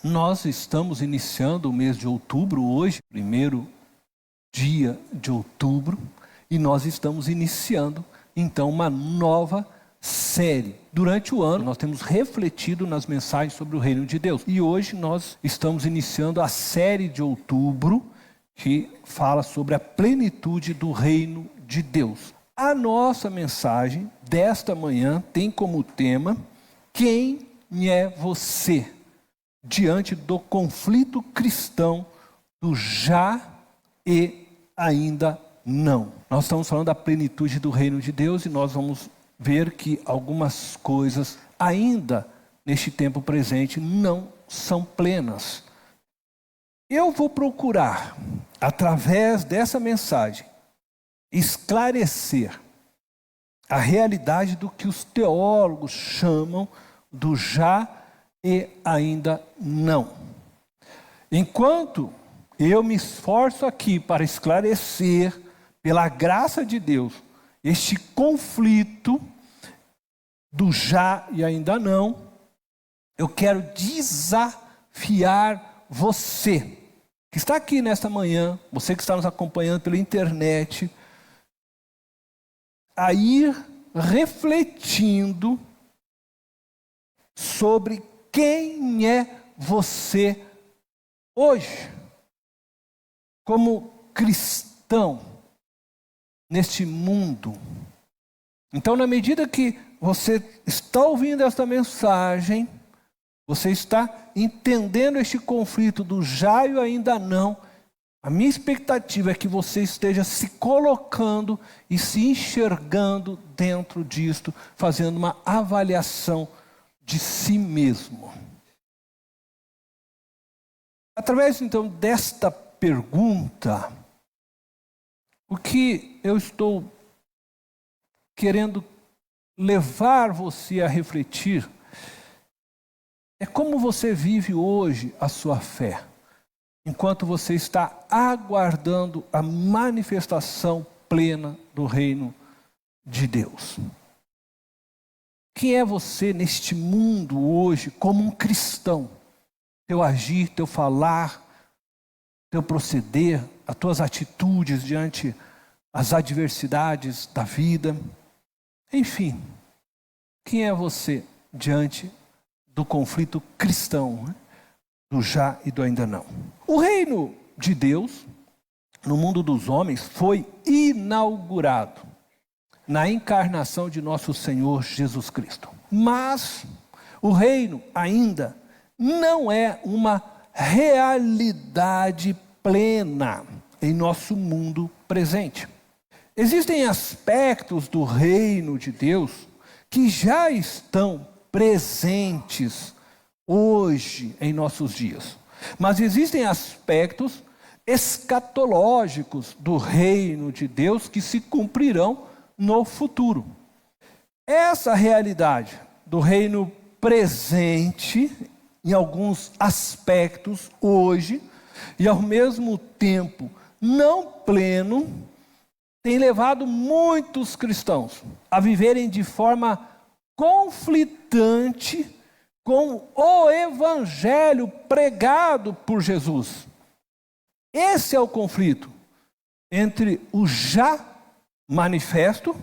Nós estamos iniciando o mês de outubro hoje, primeiro dia de outubro, e nós estamos iniciando então uma nova série. Durante o ano nós temos refletido nas mensagens sobre o reino de Deus. E hoje nós estamos iniciando a série de outubro que fala sobre a plenitude do reino de Deus. A nossa mensagem desta manhã tem como tema: quem é você diante do conflito cristão do já e ainda não. Nós estamos falando da plenitude do reino de Deus e nós vamos ver que algumas coisas ainda neste tempo presente não são plenas. Eu vou procurar, através dessa mensagem, esclarecer a realidade do que os teólogos chamam do já e ainda não. Enquanto eu me esforço aqui para esclarecer, pela graça de Deus, este conflito do já e ainda não, eu quero desafiar você, que está aqui nesta manhã, você que está nos acompanhando pela internet, a ir refletindo sobre quem é você hoje, como cristão neste mundo. Então, na medida que você está ouvindo esta mensagem, você está entendendo este conflito do já e o ainda não, a minha expectativa é que você esteja se colocando e se enxergando dentro disto, fazendo uma avaliação de si mesmo. Através, então, desta pergunta, o que eu estou querendo levar você a refletir é como você vive hoje a sua fé, enquanto você está aguardando a manifestação plena do reino de Deus. Quem é você neste mundo hoje como um cristão? Teu agir, teu falar, teu proceder, as tuas atitudes diante as adversidades da vida. Enfim, quem é você diante do conflito cristão, né? Do já e do ainda não? O reino de Deus no mundo dos homens foi inaugurado na encarnação de nosso Senhor Jesus Cristo. Mas o reino ainda não é uma realidade plena em nosso mundo presente. Existem aspectos do reino de Deus que já estão presentes hoje em nossos dias. Mas existem aspectos escatológicos do reino de Deus que se cumprirão no futuro. Essa realidade do reino presente, em alguns aspectos hoje, e ao mesmo tempo não pleno, tem levado muitos cristãos a viverem de forma conflitante com o evangelho pregado por Jesus. Esse é o conflito entre o já manifesto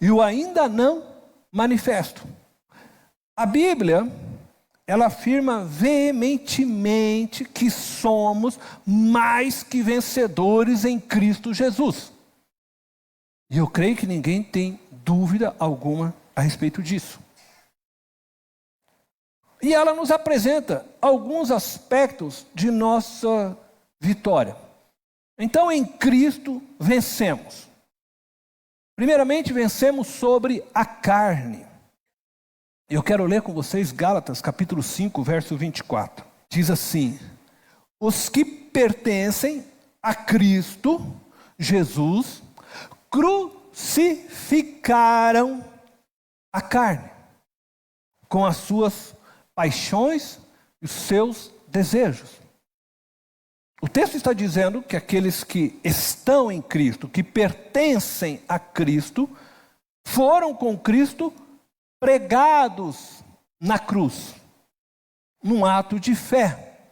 e o ainda não manifesto. A Bíblia, ela afirma veementemente que somos mais que vencedores em Cristo Jesus. E eu creio que ninguém tem dúvida alguma a respeito disso. E ela nos apresenta alguns aspectos de nossa vitória. Então, em Cristo vencemos. Primeiramente, vencemos sobre a carne. Eu quero ler com vocês Gálatas, capítulo 5, verso 24. Diz assim: os que pertencem a Cristo Jesus crucificaram a carne com as suas paixões e os seus desejos. O texto está dizendo que aqueles que estão em Cristo, que pertencem a Cristo, foram com Cristo pregados na cruz, num ato de fé.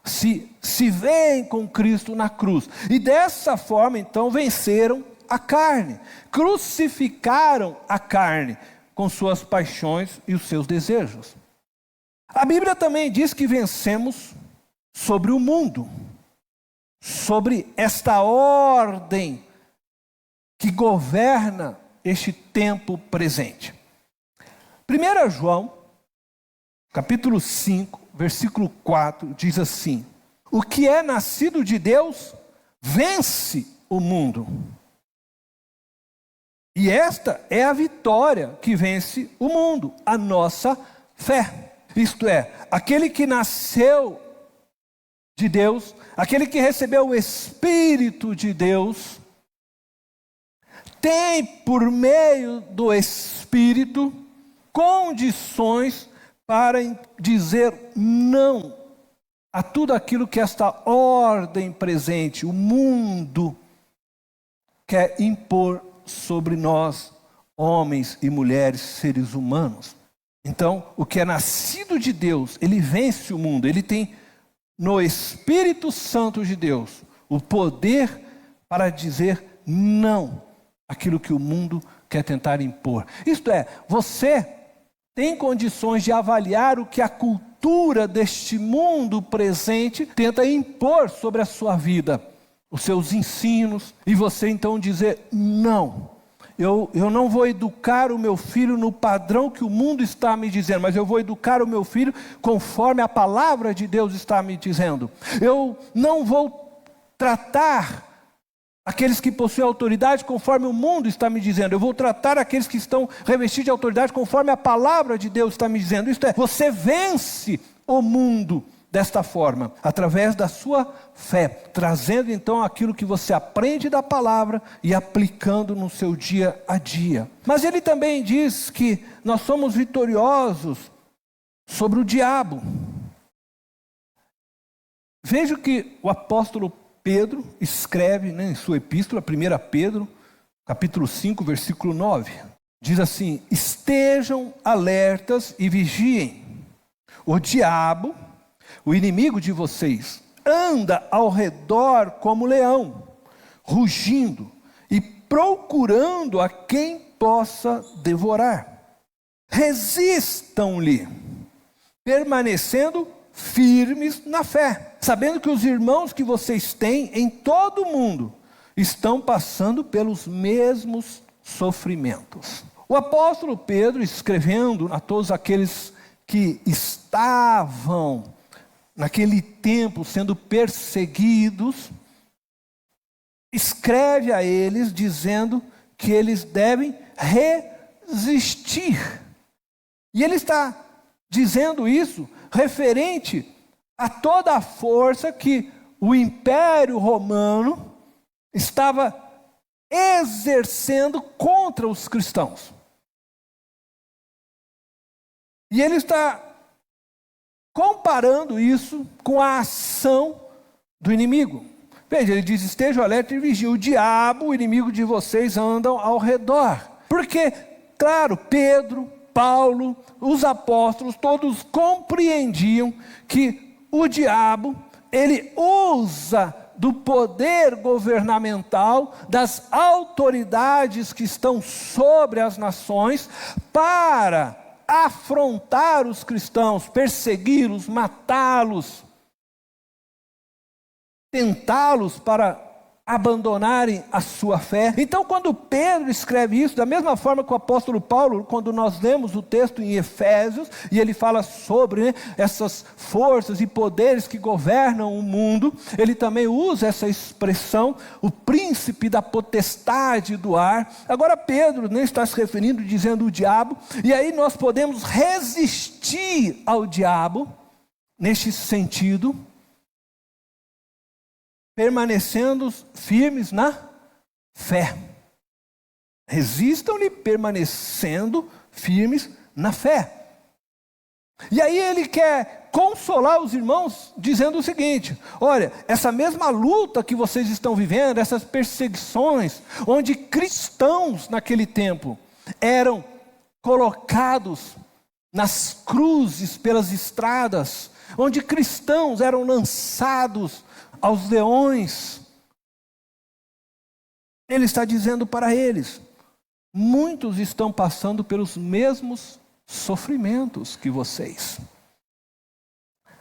se veem com Cristo na cruz. E dessa forma, então, venceram a carne. Crucificaram a carne com suas paixões e os seus desejos. A Bíblia também diz que vencemos sobre o mundo, sobre esta ordem que governa este tempo presente. 1 João, capítulo 5, versículo 4, diz assim: o que é nascido de Deus vence o mundo. E esta é a vitória que vence o mundo, a nossa fé. Isto é, aquele que nasceu de Deus, aquele que recebeu o Espírito de Deus, tem por meio do Espírito condições para dizer não a tudo aquilo que esta ordem presente, o mundo, quer impor sobre nós, homens e mulheres, seres humanos. Então, o que é nascido de Deus, ele vence o mundo, ele tem no Espírito Santo de Deus o poder para dizer não àquilo que o mundo quer tentar impor. Isto é, você tem condições de avaliar o que a cultura deste mundo presente tenta impor sobre a sua vida, os seus ensinos, e você então dizer não. Eu não vou educar o meu filho no padrão que o mundo está me dizendo, mas eu vou educar o meu filho conforme a palavra de Deus está me dizendo. Eu não vou tratar aqueles que possuem autoridade conforme o mundo está me dizendo. Eu vou tratar aqueles que estão revestidos de autoridade conforme a palavra de Deus está me dizendo. Isto é, você vence o mundo desta forma, através da sua fé, trazendo então aquilo que você aprende da palavra e aplicando no seu dia a dia. Mas ele também diz que nós somos vitoriosos sobre o diabo. Veja que o apóstolo Pedro escreve, em sua epístola, 1 Pedro, capítulo 5, versículo 9. Diz assim: estejam alertas e vigiem. O diabo, o inimigo de vocês, anda ao redor como leão, rugindo e procurando a quem possa devorar. Resistam-lhe, permanecendo firmes na fé, sabendo que os irmãos que vocês têm em todo o mundo estão passando pelos mesmos sofrimentos. O apóstolo Pedro, escrevendo a todos aqueles que estavam naquele tempo sendo perseguidos, escreve a eles dizendo que eles devem resistir. E ele está dizendo isso referente a toda a força que o Império Romano estava exercendo contra os cristãos. E ele está comparando isso com a ação do inimigo. Veja, ele diz: estejam alerta e vigiem. O diabo, o inimigo de vocês, andam ao redor. Porque, claro, Pedro, Paulo, os apóstolos, todos compreendiam que o diabo, ele usa do poder governamental, das autoridades que estão sobre as nações, para afrontar os cristãos, persegui-los, matá-los, tentá-los para abandonarem a sua fé. Então, quando Pedro escreve isso, da mesma forma que o apóstolo Paulo, quando nós lemos o texto em Efésios, e ele fala sobre essas forças e poderes que governam o mundo, ele também usa essa expressão, o príncipe da potestade do ar. Agora Pedro nem está se referindo dizendo o diabo, e aí nós podemos resistir ao diabo, neste sentido, permanecendo firmes na fé. Resistam-lhe permanecendo firmes na fé. E aí ele quer consolar os irmãos dizendo o seguinte: olha, essa mesma luta que vocês estão vivendo, essas perseguições, onde cristãos naquele tempo eram colocados nas cruzes pelas estradas, onde cristãos eram lançados aos leões. Ele está dizendo para eles: muitos estão passando pelos mesmos sofrimentos que vocês,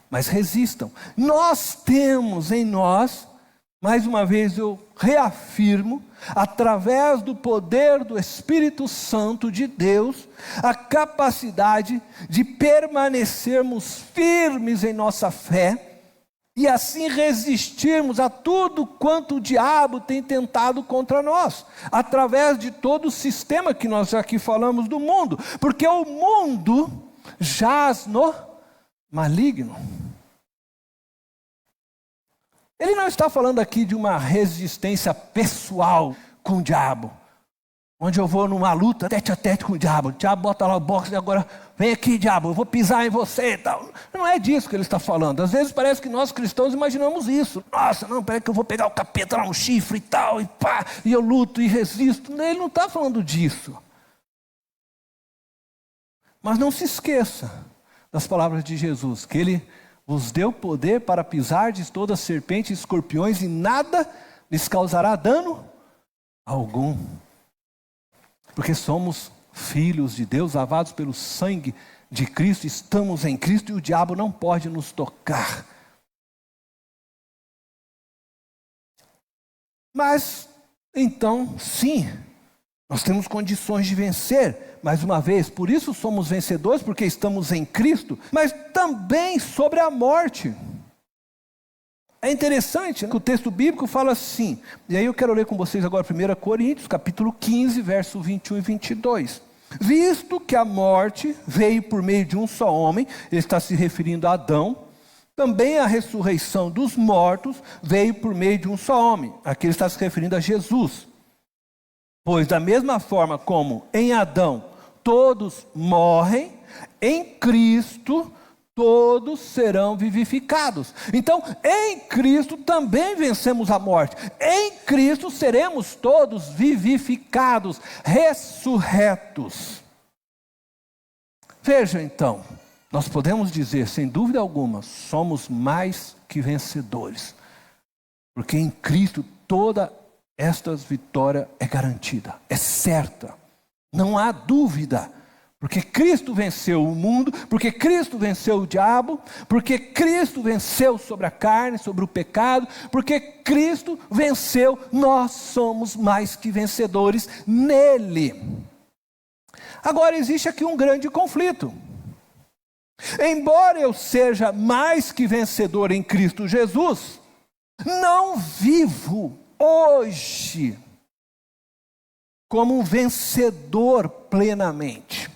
mas resistam. Nós temos em nós, mais uma vez eu reafirmo, através do poder do Espírito Santo de Deus, a capacidade de permanecermos firmes em nossa fé e assim resistirmos a tudo quanto o diabo tem tentado contra nós, através de todo o sistema que nós aqui falamos do mundo, porque o mundo jaz no maligno. Ele não está falando aqui de uma resistência pessoal com o diabo, onde eu vou numa luta tete a tete com o diabo bota lá o boxe e agora vem aqui, diabo, eu vou pisar em você e tal. Não é disso que ele está falando. Às vezes parece que nós cristãos imaginamos isso. Nossa, não, peraí que eu vou pegar o capeta lá no chifre e tal, e pá, e eu luto e resisto. Ele não está falando disso. Mas não se esqueça das palavras de Jesus, que ele vos deu poder para pisardes todas as serpentes e escorpiões e nada lhes causará dano algum. Porque somos filhos de Deus, lavados pelo sangue de Cristo, estamos em Cristo e o diabo não pode nos tocar. Mas, então, sim, nós temos condições de vencer, mais uma vez, por isso somos vencedores, porque estamos em Cristo, mas também sobre a morte. É interessante, né, que o texto bíblico fala assim, e aí eu quero ler com vocês agora 1 Coríntios, capítulo 15, verso 21 e 22. Visto que a morte veio por meio de um só homem, ele está se referindo a Adão, também a ressurreição dos mortos veio por meio de um só homem, aqui ele está se referindo a Jesus. Pois da mesma forma como em Adão todos morrem, em Cristo todos serão vivificados. Então, em Cristo também vencemos a morte. Em Cristo seremos todos vivificados, ressurretos. Veja então, nós podemos dizer, sem dúvida alguma, somos mais que vencedores. Porque em Cristo toda esta vitória é garantida, é certa. Não há dúvida. Porque Cristo venceu o mundo, porque Cristo venceu o diabo, porque Cristo venceu sobre a carne, sobre o pecado, porque Cristo venceu, nós somos mais que vencedores nele. Agora existe aqui um grande conflito. Embora eu seja mais que vencedor em Cristo Jesus, não vivo hoje como um vencedor plenamente.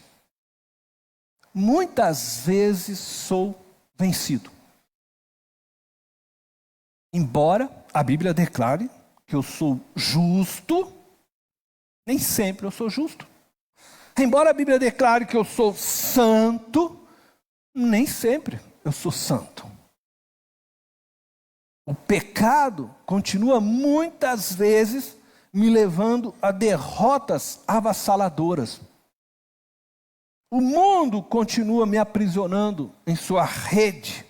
Muitas vezes sou vencido. Embora a Bíblia declare que eu sou justo, nem sempre eu sou justo. Embora a Bíblia declare que eu sou santo, nem sempre eu sou santo. O pecado continua muitas vezes me levando a derrotas avassaladoras. O mundo continua me aprisionando em sua rede.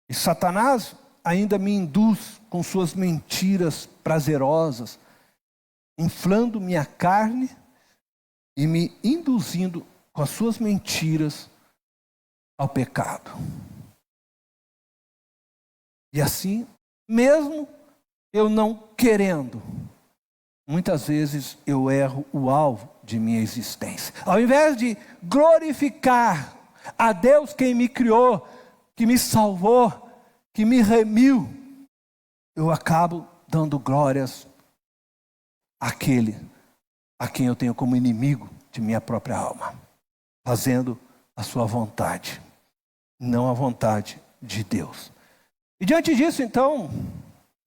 E Satanás ainda me induz com suas mentiras prazerosas, inflando minha carne e me induzindo com as suas mentiras ao pecado. E assim, mesmo eu não querendo, muitas vezes eu erro o alvo de minha existência. Ao invés de glorificar a Deus quem me criou, que me salvou, que me remiu, eu acabo dando glórias àquele a quem eu tenho como inimigo de minha própria alma, fazendo a sua vontade, não a vontade de Deus. E diante disso, então,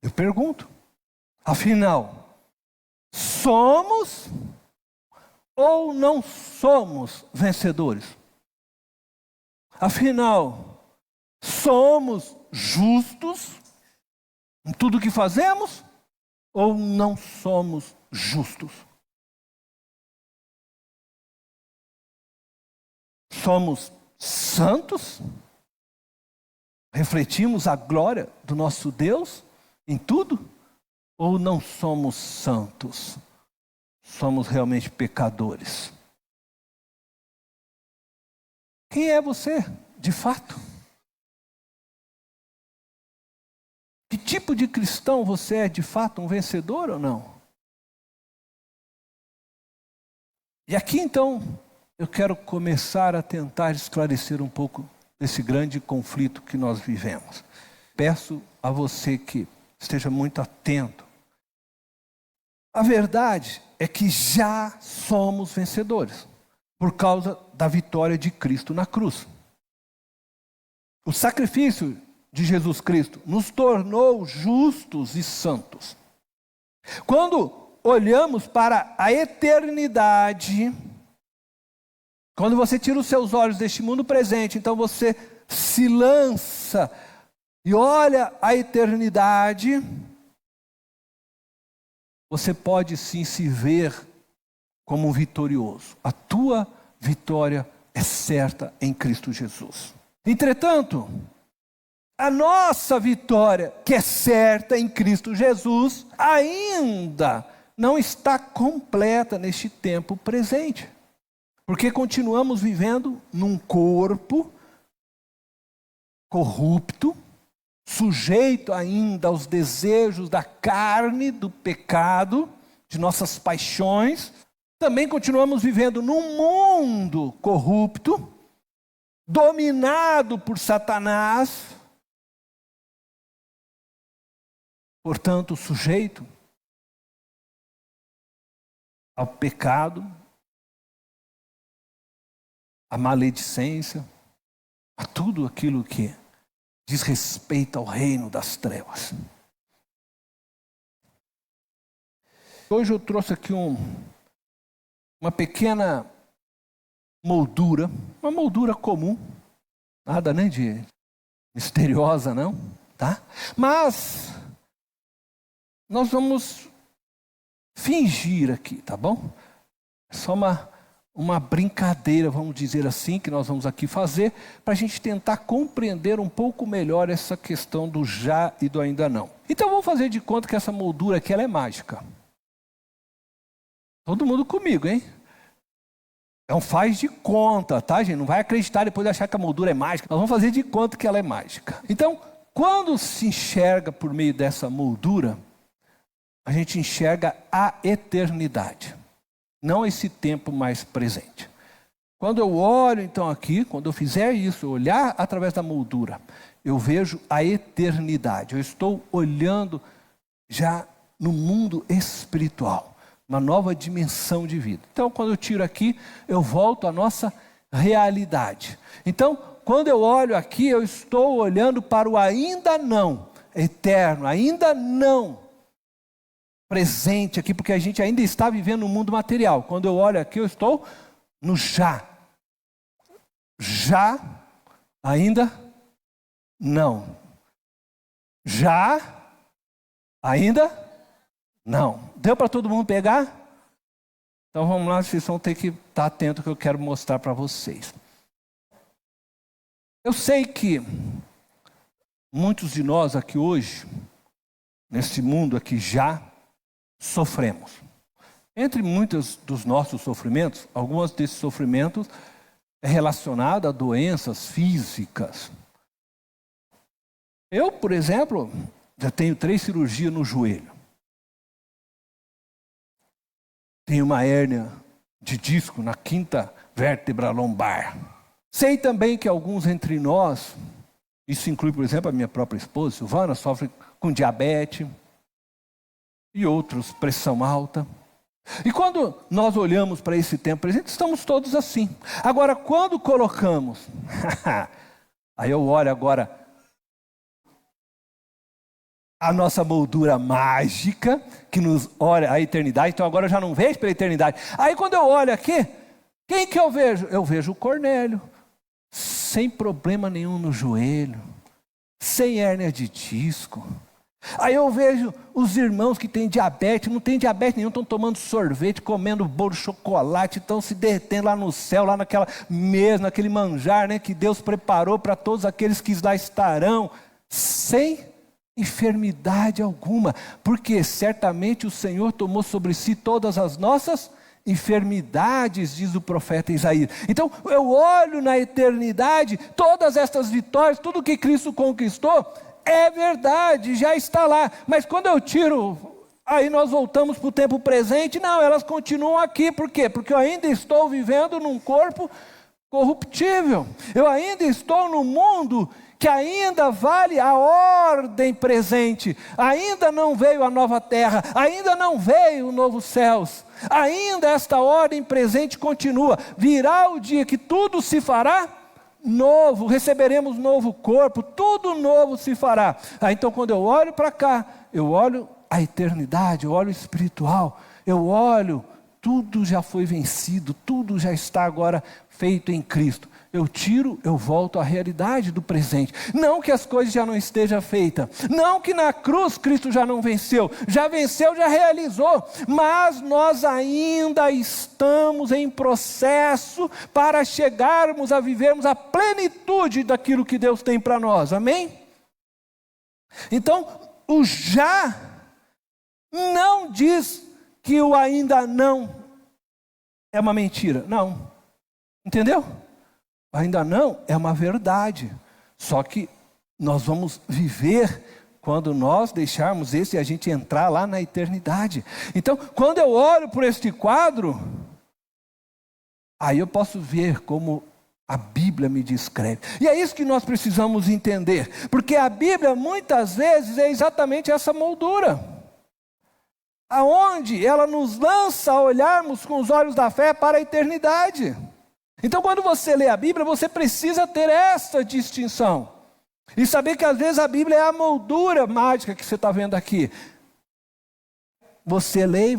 eu pergunto, afinal, somos ou não somos vencedores? Afinal, somos justos em tudo que fazemos ou não somos justos? Somos santos Refletimos a glória do nosso Deus em tudo? Ou não somos santos? Somos realmente pecadores? Quem é você, de fato? Que tipo de cristão você é, de fato, um vencedor ou não? E aqui, então, eu quero começar a tentar esclarecer um pouco desse grande conflito que nós vivemos. Peço a você que esteja muito atento. A verdade é que já somos vencedores, por causa da vitória de Cristo na cruz. O sacrifício de Jesus Cristo nos tornou justos e santos. Quando olhamos para a eternidade, quando você tira os seus olhos deste mundo presente, então você se lança e olha a eternidade, você pode sim se ver como um vitorioso. A tua vitória é certa em Cristo Jesus. Entretanto, a nossa vitória, que é certa em Cristo Jesus, ainda não está completa neste tempo presente. Porque continuamos vivendo num corpo corrupto, sujeito ainda aos desejos da carne, do pecado, de nossas paixões. Também continuamos vivendo num mundo corrupto, dominado por Satanás, portanto, sujeito ao pecado, à maledicência, a tudo aquilo que diz respeito ao reino das trevas. Hoje eu trouxe aqui uma pequena moldura, uma moldura comum, nada nem de misteriosa não, tá? Mas nós vamos fingir aqui, tá bom? É só uma brincadeira, vamos dizer assim, que nós vamos aqui fazer, para a gente tentar compreender um pouco melhor essa questão do já e do ainda não. Então vamos fazer de conta que essa moldura aqui ela é mágica. Todo mundo comigo, hein? É um faz de conta, tá, gente? Não vai acreditar depois de achar que a moldura é mágica. Nós vamos fazer de conta que ela é mágica. Então, quando se enxerga por meio dessa moldura, a gente enxerga a eternidade, não esse tempo mais presente. Quando eu olho então aqui, quando eu fizer isso, eu olhar através da moldura, eu vejo a eternidade. Eu estou olhando já no mundo espiritual, uma nova dimensão de vida. Então, quando eu tiro aqui, eu volto à nossa realidade. Então, quando eu olho aqui, eu estou olhando para o ainda não, eterno, ainda não presente aqui, porque a gente ainda está vivendo no mundo material. Quando eu olho aqui, eu estou no já. Já, ainda não. Já, ainda não. Deu para todo mundo pegar? Então vamos lá, vocês vão ter que estar atentos ao que eu quero mostrar para vocês. Eu sei que muitos de nós aqui hoje, nesse mundo aqui já, sofremos. Entre muitos dos nossos sofrimentos, alguns desses sofrimentos é relacionado a doenças físicas. Eu, por exemplo, já tenho 3 cirurgias no joelho. Tenho uma hérnia de disco na 5ª vértebra lombar. Sei também que alguns entre nós, isso inclui, por exemplo, a minha própria esposa, Silvana, sofre com diabetes, e outros, pressão alta. E quando nós olhamos para esse tempo presente, estamos todos assim. Agora, quando colocamos, aí eu olho agora a nossa moldura mágica, que nos olha a eternidade, então agora eu já não vejo pela eternidade. Aí quando eu olho aqui, quem que eu vejo? Eu vejo o Cornélio, sem problema nenhum no joelho, sem hérnia de disco, Aí eu vejo os irmãos que têm diabetes, não tem diabetes nenhum, estão tomando sorvete, comendo bolo de chocolate, estão se derretendo lá no céu, lá naquela mesa, naquele manjar, né, que Deus preparou para todos aqueles que lá estarão, sem enfermidade alguma, porque certamente o Senhor tomou sobre si todas as nossas enfermidades, diz o profeta Isaías. Então eu olho na eternidade, todas estas vitórias, tudo que Cristo conquistou, é verdade, já está lá, mas quando eu tiro, aí nós voltamos para o tempo presente, não, elas continuam aqui, por quê? Porque eu ainda estou vivendo num corpo corruptível, eu ainda estou num mundo que ainda vale a ordem presente, ainda não veio a nova terra, ainda não veio o novo céus, ainda esta ordem presente continua, virá o dia que tudo se fará novo, receberemos novo corpo, tudo novo se fará. Então quando eu olho para cá, eu olho a eternidade, eu olho o espiritual, eu olho, tudo já foi vencido, tudo já está agora feito em Cristo. Eu tiro, eu volto à realidade do presente. Não que as coisas já não estejam feitas. Não que na cruz Cristo já não venceu. Já venceu, já realizou. Mas nós ainda estamos em processo para chegarmos a vivermos a plenitude daquilo que Deus tem para nós. Amém? Então, o já não diz que o ainda não é uma mentira. Não. Entendeu? Ainda não é uma verdade, só que nós vamos viver quando nós deixarmos esse e a gente entrar lá na eternidade. Então, quando eu olho por este quadro, aí eu posso ver como a Bíblia me descreve. E é isso que nós precisamos entender, porque a Bíblia muitas vezes é exatamente essa moldura, aonde ela nos lança a olharmos com os olhos da fé para a eternidade. Então quando você lê a Bíblia, você precisa ter essa distinção. E saber que às vezes a Bíblia é a moldura mágica que você está vendo aqui. Você lê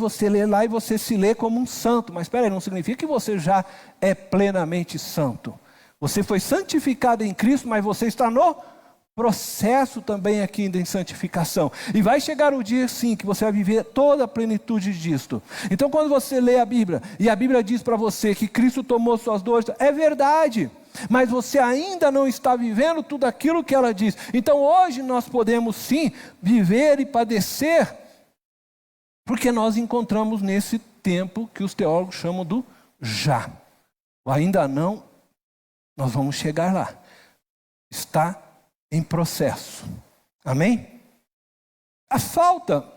lá e você se lê como um santo. Mas espera aí, não significa que você já é plenamente santo. Você foi santificado em Cristo, mas você está no processo também aqui em santificação. E vai chegar o dia sim que você vai viver toda a plenitude disto. Então quando você lê a Bíblia e a Bíblia diz para você que Cristo tomou suas dores, é verdade, mas você ainda não está vivendo tudo aquilo que ela diz. Então hoje nós podemos sim viver e padecer, porque nós encontramos nesse tempo que os teólogos chamam do já. O ainda não, nós vamos chegar lá. Está em processo. Amém? A falta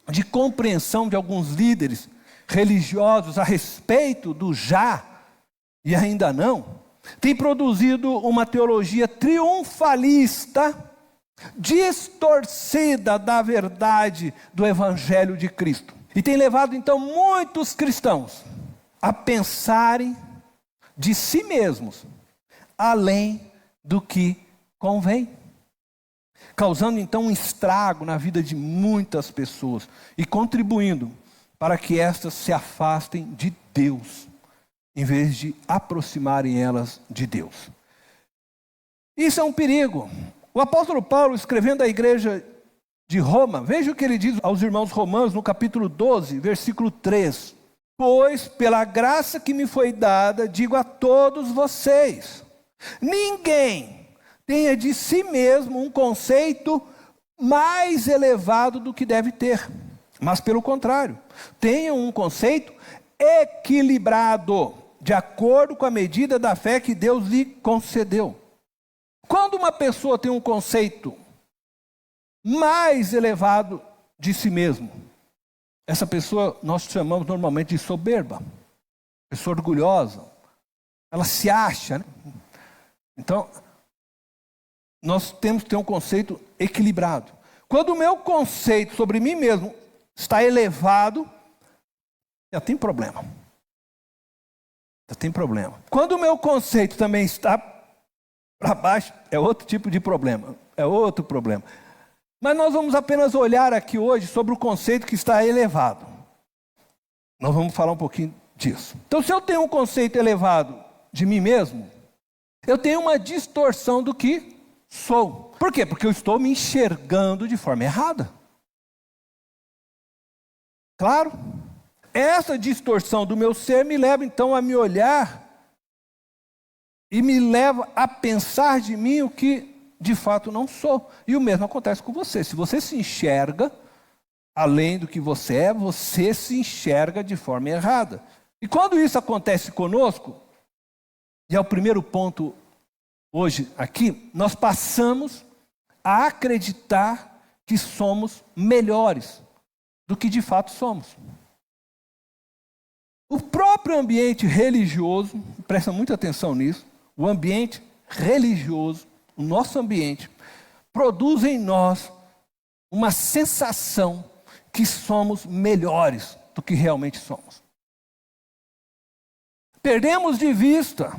de compreensão de alguns líderes religiosos a respeito do já e ainda não, tem produzido uma teologia triunfalista, distorcida da verdade do Evangelho de Cristo. E tem levado então muitos cristãos a pensarem de si mesmos além do que convém, causando então um estrago na vida de muitas pessoas e contribuindo para que estas se afastem de Deus, em vez de aproximarem elas de Deus. Isso é um perigo. O apóstolo Paulo, escrevendo à igreja de Roma, veja o que ele diz aos irmãos romanos no capítulo 12, versículo 3. Pois pela graça que me foi dada, digo a todos vocês, ninguém tenha de si mesmo um conceito mais elevado do que deve ter. Mas pelo contrário, tenha um conceito equilibrado, de acordo com a medida da fé que Deus lhe concedeu. Quando uma pessoa tem um conceito mais elevado de si mesmo, essa pessoa nós chamamos normalmente de soberba, pessoa orgulhosa, ela se acha, né? Então, nós temos que ter um conceito equilibrado. Quando o meu conceito sobre mim mesmo está elevado, já tem problema. Já tem problema. Quando o meu conceito também está para baixo, é outro tipo de problema. É outro problema. Mas nós vamos apenas olhar aqui hoje sobre o conceito que está elevado. Nós vamos falar um pouquinho disso. Então, se eu tenho um conceito elevado de mim mesmo, eu tenho uma distorção do que sou. Por quê? Porque eu estou me enxergando de forma errada. Claro, essa distorção do meu ser me leva então a me olhar e me leva a pensar de mim o que de fato não sou. E o mesmo acontece com você. Se você se enxerga além do que você é, você se enxerga de forma errada. E quando isso acontece conosco, e é o primeiro ponto hoje aqui, nós passamos a acreditar que somos melhores do que de fato somos. O próprio ambiente religioso, presta muita atenção nisso, o ambiente religioso, o nosso ambiente, produz em nós uma sensação que somos melhores do que realmente somos. Perdemos de vista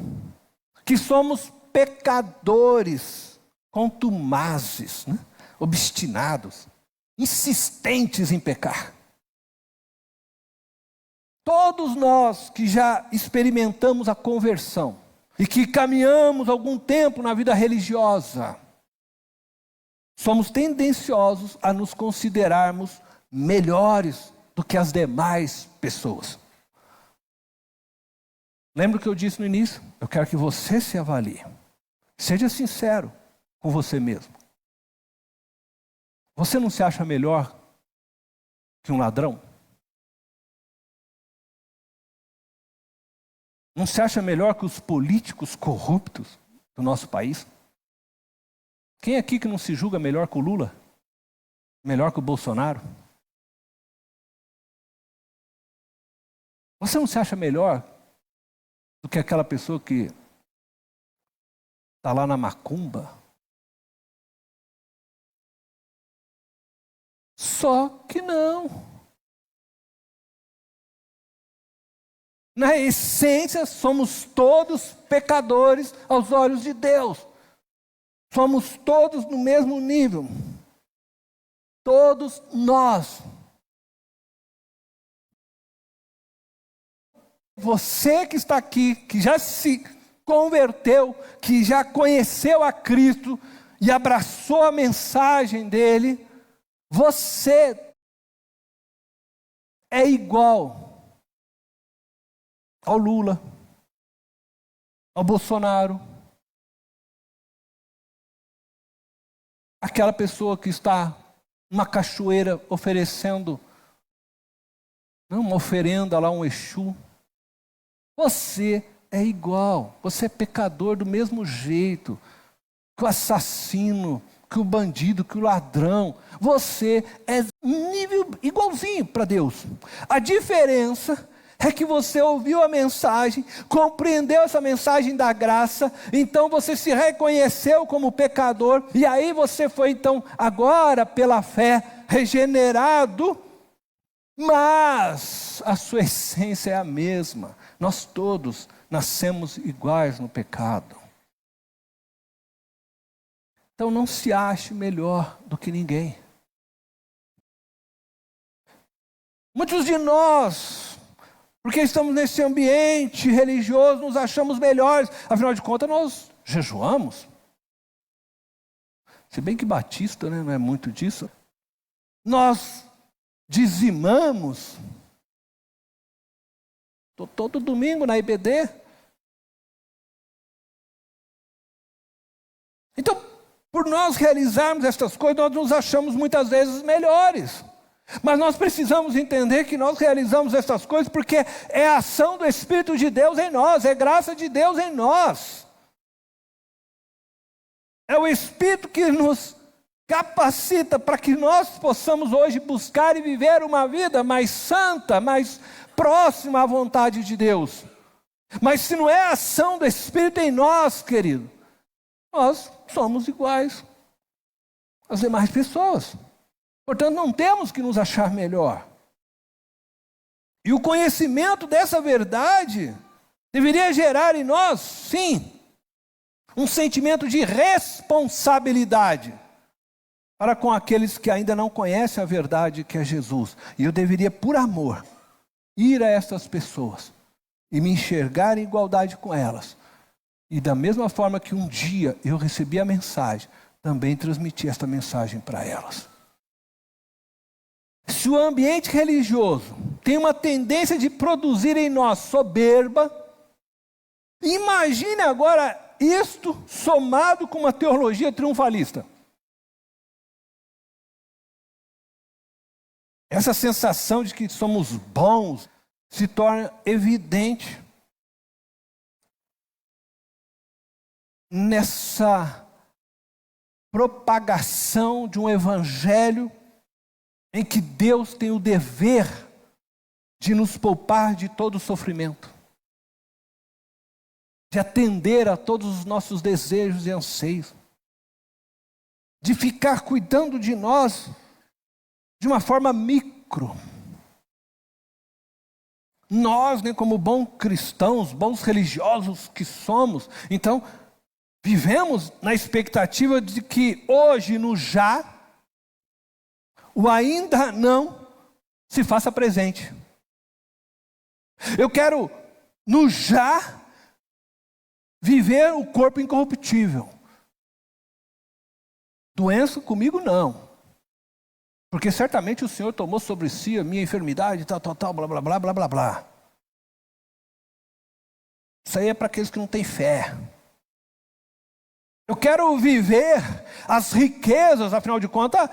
que somos pecadores, contumazes, né? Obstinados, insistentes em pecar. Todos nós que já experimentamos a conversão e que caminhamos algum tempo na vida religiosa, somos tendenciosos a nos considerarmos melhores do que as demais pessoas. Lembra o que eu disse no início? Eu quero que você se avalie. Seja sincero com você mesmo. Você não se acha melhor que um ladrão? Não se acha melhor que os políticos corruptos do nosso país? Quem aqui que não se julga melhor que o Lula? Melhor que o Bolsonaro? Você não se acha melhor do que aquela pessoa que está lá na macumba? Só que não. Na essência, somos todos pecadores aos olhos de Deus. Somos todos no mesmo nível. Todos nós. Você que está aqui, que já se converteu, que já conheceu a Cristo e abraçou a mensagem dele, você é igual ao Lula, ao Bolsonaro, aquela pessoa que está numa cachoeira oferecendo uma oferenda lá, um Exu. Você é igual, você é pecador do mesmo jeito que o assassino, que o bandido, que o ladrão. Você é nível igualzinho para Deus. A diferença é que você ouviu a mensagem, compreendeu essa mensagem da graça, então você se reconheceu como pecador, e aí você foi então agora pela fé regenerado, mas a sua essência é a mesma. Nós todos nascemos iguais no pecado. Então não se ache melhor do que ninguém. Muitos de nós, porque estamos nesse ambiente religioso, nos achamos melhores. Afinal de contas, nós jejuamos. Se bem que batista, né, não é muito disso. Nós dizimamos. Estou todo domingo na IBD. Então, por nós realizarmos estas coisas, nós nos achamos muitas vezes melhores. Mas nós precisamos entender que nós realizamos essas coisas porque é a ação do Espírito de Deus em nós, é graça de Deus em nós. É o Espírito que nos capacita para que nós possamos hoje buscar e viver uma vida mais santa, mais próxima à vontade de Deus. Mas se não é a ação do Espírito em nós, querido, nós somos iguais às demais pessoas. Portanto, não temos que nos achar melhor. E o conhecimento dessa verdade deveria gerar em nós, sim, um sentimento de responsabilidade para com aqueles que ainda não conhecem a verdade que é Jesus. E eu deveria, por amor, ir a essas pessoas e me enxergar em igualdade com elas. E da mesma forma que um dia eu recebi a mensagem, também transmitir esta mensagem para elas. Se o ambiente religioso tem uma tendência de produzir em nós soberba, imagine agora isto somado com uma teologia triunfalista. Essa sensação de que somos bons se torna evidente nessa propagação de um evangelho em que Deus tem o dever de nos poupar de todo sofrimento, de atender a todos os nossos desejos e anseios, de ficar cuidando de nós de uma forma micro. Nós, como bons cristãos, bons religiosos que somos, então, vivemos na expectativa de que hoje, no já, o ainda não se faça presente. Eu quero, no já, viver o corpo incorruptível. Doença comigo não. Porque certamente o Senhor tomou sobre si a minha enfermidade, tal, blá, blá, blá, blá, blá, blá. Isso aí é para aqueles que não têm fé. Eu quero viver as riquezas, afinal de contas,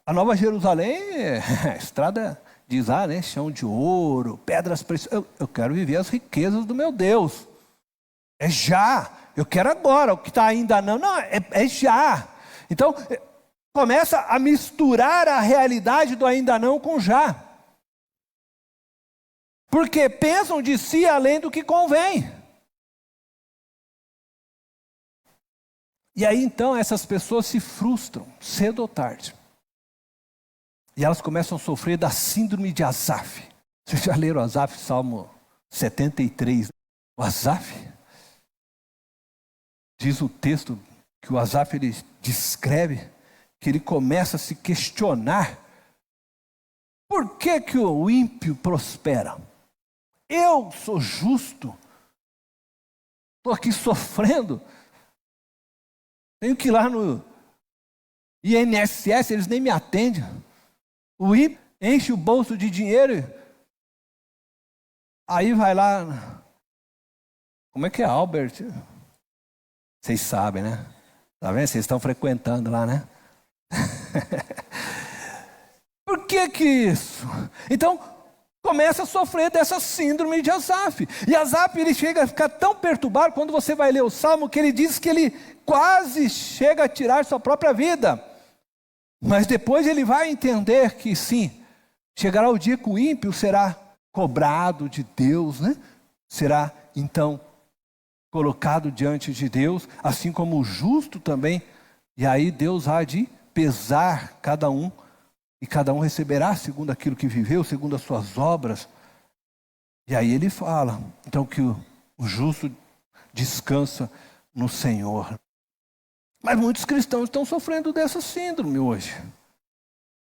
a Nova Jerusalém é estrada de Isá, né? Chão de ouro, pedras preciosas. Eu quero viver as riquezas do meu Deus. É já. Eu quero agora. O que está ainda não. Não, é já. Então, começa a misturar a realidade do ainda não com já. Porque pensam de si além do que convém. E aí então essas pessoas se frustram, cedo ou tarde. E elas começam a sofrer da síndrome de Asaf. Vocês já leram Asaf, Salmo 73? O Asaf, diz o texto que o Asaf ele descreve, que ele começa a se questionar. Por que que o ímpio prospera? Eu sou justo, estou aqui sofrendo, tenho que ir lá no INSS, eles nem me atendem. O ímpio enche o bolso de dinheiro, aí vai lá, como é que é Albert? Vocês sabem, né? Tá vendo? Vocês estão frequentando lá, né? Por que isso? Então, começa a sofrer dessa síndrome de Asaf. E Asaf, ele chega a ficar tão perturbado, quando você vai ler o Salmo, que ele diz que ele quase chega a tirar sua própria vida. Mas depois ele vai entender que sim, chegará o dia que o ímpio será cobrado de Deus, né? Será então colocado diante de Deus, assim como o justo também. E aí Deus há de pesar cada um, e cada um receberá segundo aquilo que viveu, segundo as suas obras. E aí ele fala, então, que o justo descansa no Senhor. Mas muitos cristãos estão sofrendo dessa síndrome hoje,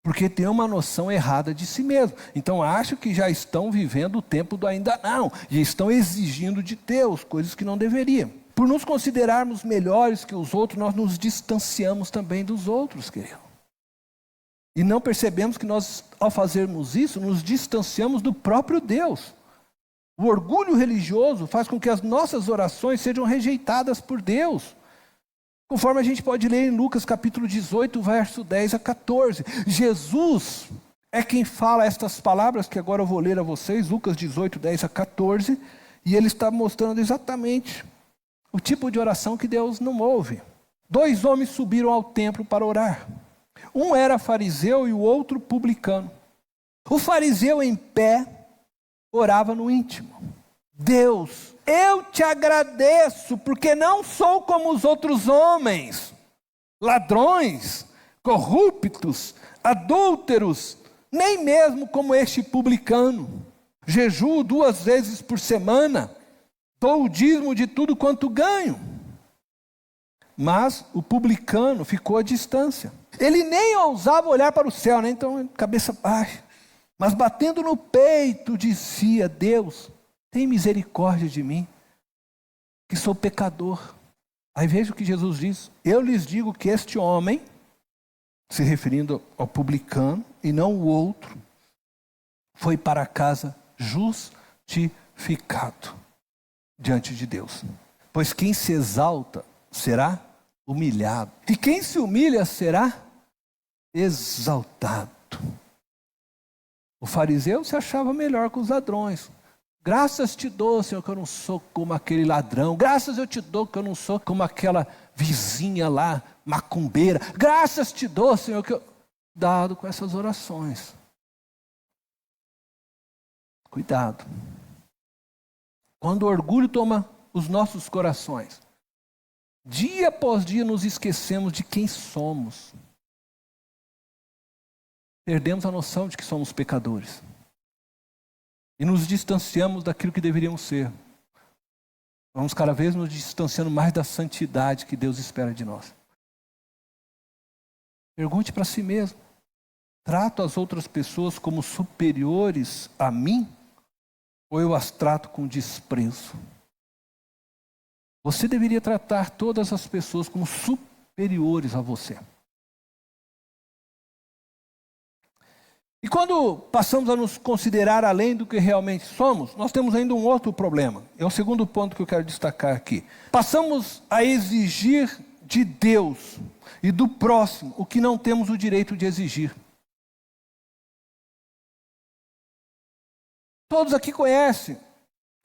porque tem uma noção errada de si mesmo. Então acham que já estão vivendo o tempo do ainda não, e estão exigindo de Deus coisas que não deveriam. Por nos considerarmos melhores que os outros, nós nos distanciamos também dos outros, querido. E não percebemos que nós, ao fazermos isso, nos distanciamos do próprio Deus. O orgulho religioso faz com que as nossas orações sejam rejeitadas por Deus. Conforme a gente pode ler em Lucas capítulo 18, verso 10 a 14. Jesus é quem fala estas palavras que agora eu vou ler a vocês, Lucas 18, 10 a 14, e ele está mostrando exatamente o tipo de oração que Deus não ouve. 2 homens subiram ao templo para orar. Um era fariseu e o outro publicano. O fariseu em pé orava no íntimo: Deus, eu te agradeço, porque não sou como os outros homens, ladrões, corruptos, adúlteros, nem mesmo como este publicano. Jejuo 2 vezes por semana, dou o dízimo de tudo quanto ganho. Mas o publicano ficou à distância. Ele nem ousava olhar para o céu, né? Então, cabeça baixa. Mas batendo no peito, dizia: Deus, tem misericórdia de mim, que sou pecador. Aí veja o que Jesus diz: eu lhes digo que este homem, se referindo ao publicano e não o outro, foi para casa justificado diante de Deus. Pois quem se exalta será humilhado, e quem se humilha será exaltado. O fariseu se achava melhor que os ladrões. Graças te dou, Senhor, que eu não sou como aquele ladrão. Graças eu te dou que eu não sou como aquela vizinha lá, macumbeira. Graças te dou, Senhor, que eu... Cuidado com essas orações. Cuidado. Quando o orgulho toma os nossos corações, dia após dia nos esquecemos de quem somos. Perdemos a noção de que somos pecadores. E nos distanciamos daquilo que deveríamos ser. Vamos cada vez nos distanciando mais da santidade que Deus espera de nós. Pergunte para si mesmo: trato as outras pessoas como superiores a mim? Ou eu as trato com desprezo? Você deveria tratar todas as pessoas como superiores a você. E quando passamos a nos considerar além do que realmente somos, nós temos ainda um outro problema. É o segundo ponto que eu quero destacar aqui. Passamos a exigir de Deus e do próximo o que não temos o direito de exigir. Todos aqui conhecem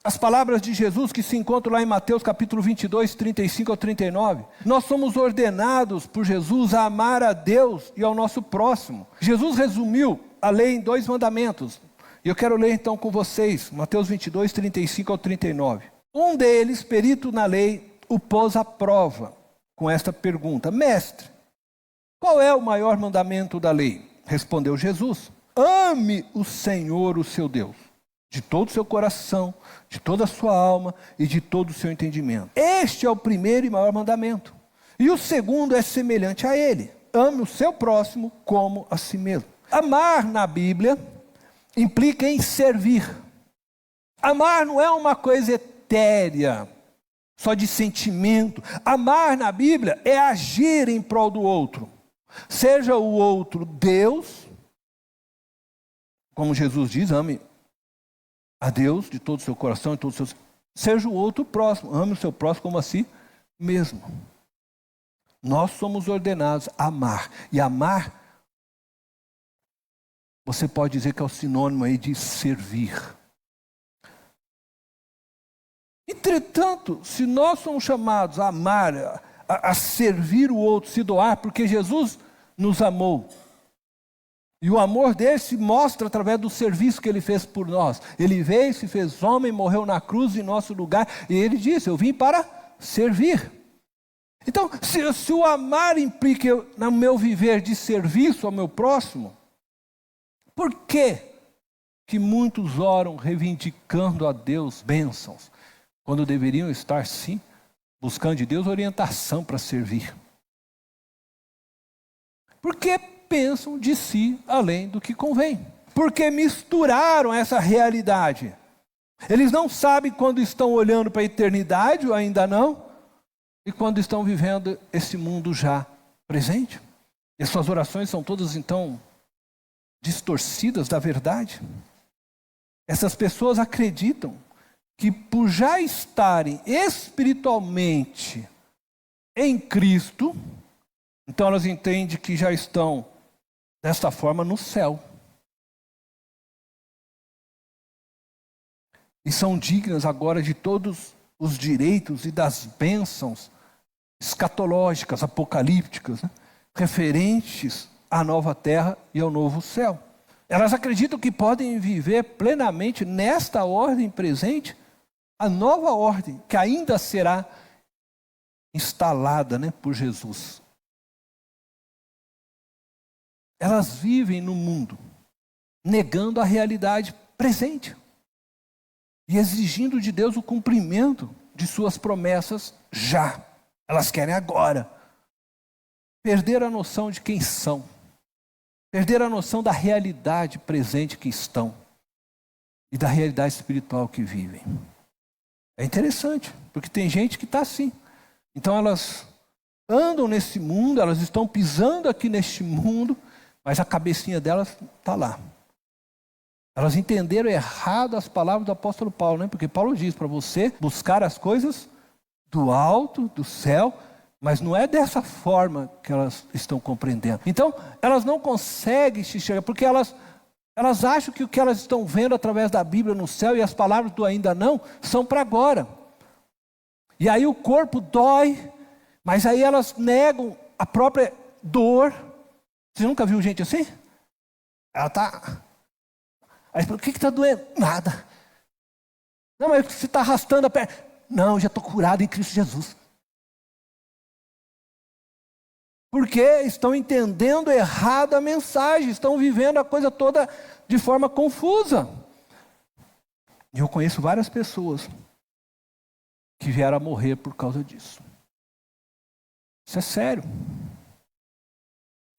as palavras de Jesus que se encontram lá em Mateus capítulo 22, 35 ao 39. Nós somos ordenados por Jesus a amar a Deus e ao nosso próximo. Jesus resumiu a lei em 2 mandamentos. E eu quero ler então com vocês, Mateus 22, 35 ao 39. Um deles, perito na lei, o pôs à prova com esta pergunta: Mestre, qual é o maior mandamento da lei? Respondeu Jesus: ame o Senhor, o seu Deus, de todo o seu coração, de toda a sua alma e de todo o seu entendimento. Este é o primeiro e maior mandamento. E o segundo é semelhante a ele: ame o seu próximo como a si mesmo. Amar na Bíblia implica em servir. Amar não é uma coisa etérea, só de sentimento. Amar na Bíblia é agir em prol do outro. Seja o outro Deus, como Jesus diz, ame a Deus de todo o seu coração e todo o seu... Seja o outro próximo, ame o seu próximo como a si mesmo. Nós somos ordenados a amar. E amar, você pode dizer que é o sinônimo aí de servir. Entretanto, se nós somos chamados a amar, a servir o outro, se doar, porque Jesus nos amou, e o amor dele se mostra através do serviço que ele fez por nós. Ele veio, se fez homem, morreu na cruz em nosso lugar, e ele disse: eu vim para servir. Então, se o amar implica no meu viver de serviço ao meu próximo, por que muitos oram reivindicando a Deus bênçãos, quando deveriam estar, sim, buscando de Deus orientação para servir? Porque pensam de si além do que convém. Porque misturaram essa realidade. Eles não sabem quando estão olhando para a eternidade, ou ainda não, e quando estão vivendo esse mundo já presente. E suas orações são todas, então, distorcidas da verdade. Essas pessoas acreditam que por já estarem espiritualmente em Cristo, então elas entendem que já estão desta forma no céu. E são dignas agora de todos os direitos e das bênçãos escatológicas, apocalípticas, né? Referentes à nova terra e ao novo céu. Elas acreditam que podem viver plenamente nesta ordem presente, a nova ordem que ainda será instalada, né, por Jesus. Elas vivem no mundo, negando a realidade presente e exigindo de Deus o cumprimento de suas promessas já. Elas querem agora. Perder a noção de quem são. Perder a noção da realidade presente que estão e da realidade espiritual que vivem. É interessante, porque tem gente que está assim, Então elas andam nesse mundo, elas estão pisando aqui neste mundo, mas a cabecinha delas está lá. Elas entenderam errado as palavras do apóstolo Paulo, né? Porque Paulo diz para você buscar as coisas do alto, do céu, mas não é dessa forma que elas estão compreendendo. Então, elas não conseguem se enxergar, porque elas acham que o que elas estão vendo através da Bíblia no céu e as palavras do ainda não, são para agora. E aí o corpo dói, mas aí elas negam a própria dor. Você nunca viu gente assim? Ela está... Aí, por que está doendo? Nada. Não, mas você está arrastando a perna. Não, já estou curado em Cristo Jesus. Porque estão entendendo errado a mensagem, estão vivendo a coisa toda de forma confusa. E eu conheço várias pessoas que vieram a morrer por causa disso. Isso é sério.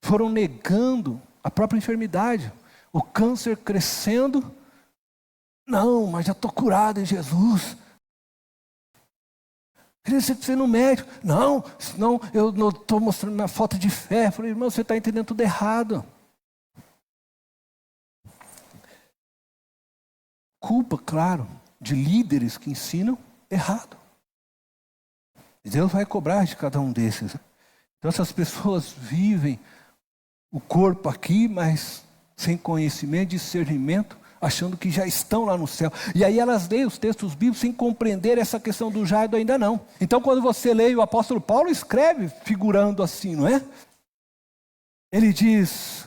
Foram negando a própria enfermidade. O câncer crescendo. Não, mas já estou curado em Jesus. Queria ser no médico. Não, senão eu não estou mostrando minha falta de fé. Eu falei, irmão, você está entendendo tudo errado. Culpa, claro, de líderes que ensinam errado. E Deus vai cobrar de cada um desses. Então essas pessoas vivem o corpo aqui, mas sem conhecimento, discernimento, achando que já estão lá no céu. E aí elas leem os textos bíblicos sem compreender essa questão do já e do ainda não. Então quando você lê, o apóstolo Paulo escreve figurando assim, não é? Ele diz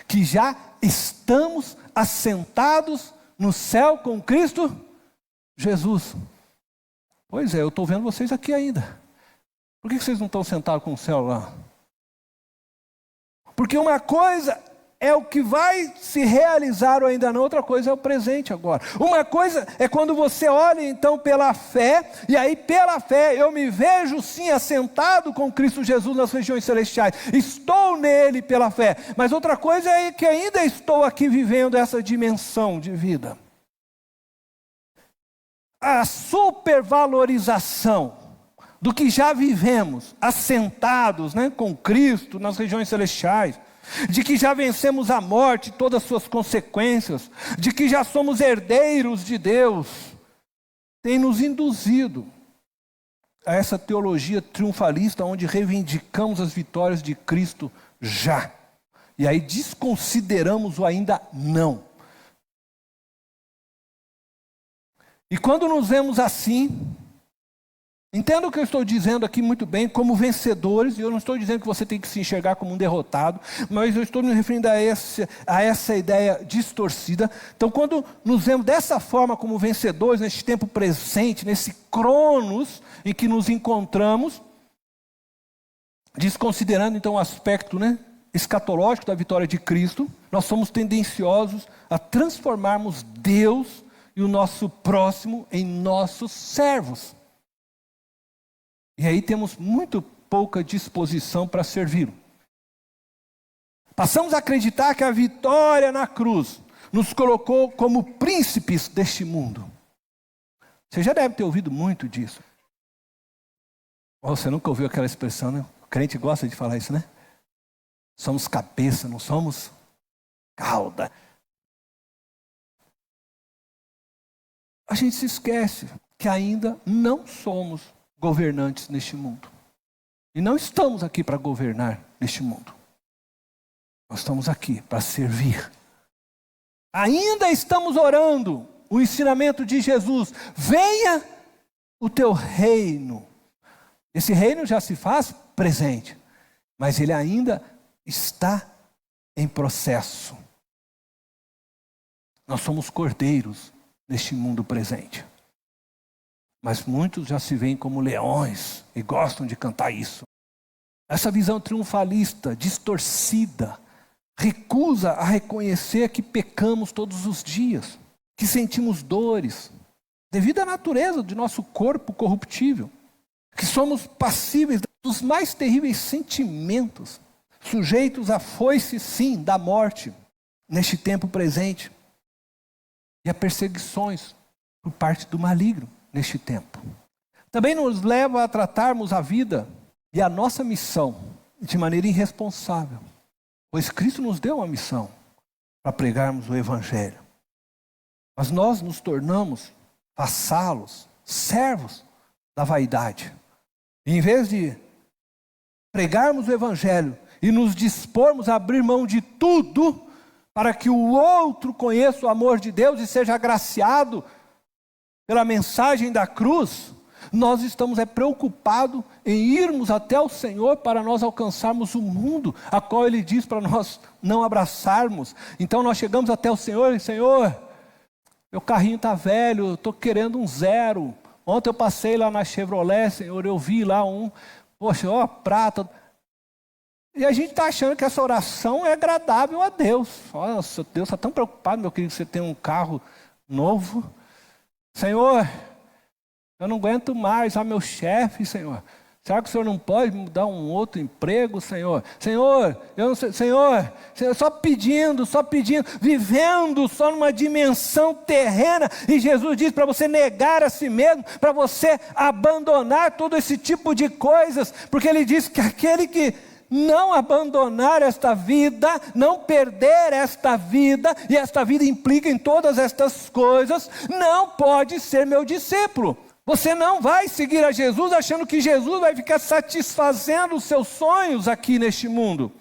que já estamos assentados no céu com Cristo Jesus. Pois é, eu estou vendo vocês aqui ainda. Por que vocês não estão sentados com o céu lá? Porque uma coisa é o que vai se realizar ou ainda não, outra coisa é o presente agora. Uma coisa é quando você olha então pela fé, e aí pela fé eu me vejo sim assentado com Cristo Jesus nas regiões celestiais. Estou nele pela fé. Mas outra coisa é que ainda estou aqui vivendo essa dimensão de vida. A supervalorização do que já vivemos, assentados, né, com Cristo nas regiões celestiais, de que já vencemos a morte e todas as suas consequências, de que já somos herdeiros de Deus, tem nos induzido a essa teologia triunfalista, onde reivindicamos as vitórias de Cristo já, e aí desconsideramos o ainda não. E quando nos vemos assim, entenda o que eu estou dizendo aqui muito bem, como vencedores, e eu não estou dizendo que você tem que se enxergar como um derrotado, mas eu estou me referindo a essa ideia distorcida. Então, quando nos vemos dessa forma como vencedores, neste tempo presente, nesse cronos em que nos encontramos, desconsiderando então o aspecto, né, escatológico da vitória de Cristo, nós somos tendenciosos a transformarmos Deus e o nosso próximo em nossos servos. E aí temos muito pouca disposição para servi-lo. Passamos a acreditar que a vitória na cruz nos colocou como príncipes deste mundo. Você já deve ter ouvido muito disso. Ou você nunca ouviu aquela expressão, né? O crente gosta de falar isso, né? Somos cabeça, não somos cauda. A gente se esquece que ainda não somos governantes neste mundo. E não estamos aqui para governar neste mundo. Nós estamos aqui para servir. Ainda estamos orando o ensinamento de Jesus. Venha o teu reino. Esse reino já se faz presente, mas ele ainda está em processo. Nós somos cordeiros neste mundo presente. Mas muitos já se veem como leões e gostam de cantar isso. Essa visão triunfalista, distorcida, recusa a reconhecer que pecamos todos os dias, que sentimos dores, devido à natureza de nosso corpo corruptível, que somos passíveis dos mais terríveis sentimentos, sujeitos à foice, sim, da morte, neste tempo presente, e a perseguições por parte do maligno neste tempo. também nos leva a tratarmos a vida e a nossa missão de maneira irresponsável. Pois Cristo nos deu uma missão para pregarmos o Evangelho. Mas nós nos tornamos vassalos, servos da vaidade. E em vez de pregarmos o Evangelho e nos dispormos a abrir mão de tudo para que o outro conheça o amor de Deus e seja agraciado pela mensagem da cruz, nós estamos preocupados em irmos até o Senhor para nós alcançarmos o mundo, a qual Ele diz para nós não abraçarmos. Então nós chegamos até o Senhor e, Senhor, meu carrinho está velho, eu estou querendo um zero. Ontem eu passei lá na Chevrolet, Senhor, eu vi lá um, poxa, ó, prata. E a gente está achando que essa oração é agradável a Deus. Nossa, Deus está tão preocupado, meu querido, que você tem um carro novo. Senhor, eu não aguento mais, meu chefe, Senhor. Será que o Senhor não pode me dar um outro emprego, Senhor? Senhor, eu não sei, Senhor, só pedindo, vivendo só numa dimensão terrena. E Jesus diz para você negar a si mesmo, para você abandonar todo esse tipo de coisas, porque Ele diz que aquele que não abandonar esta vida, não perder esta vida, e esta vida implica em todas estas coisas, não pode ser meu discípulo. Você não vai seguir a Jesus achando que Jesus vai ficar satisfazendo os seus sonhos aqui neste mundo.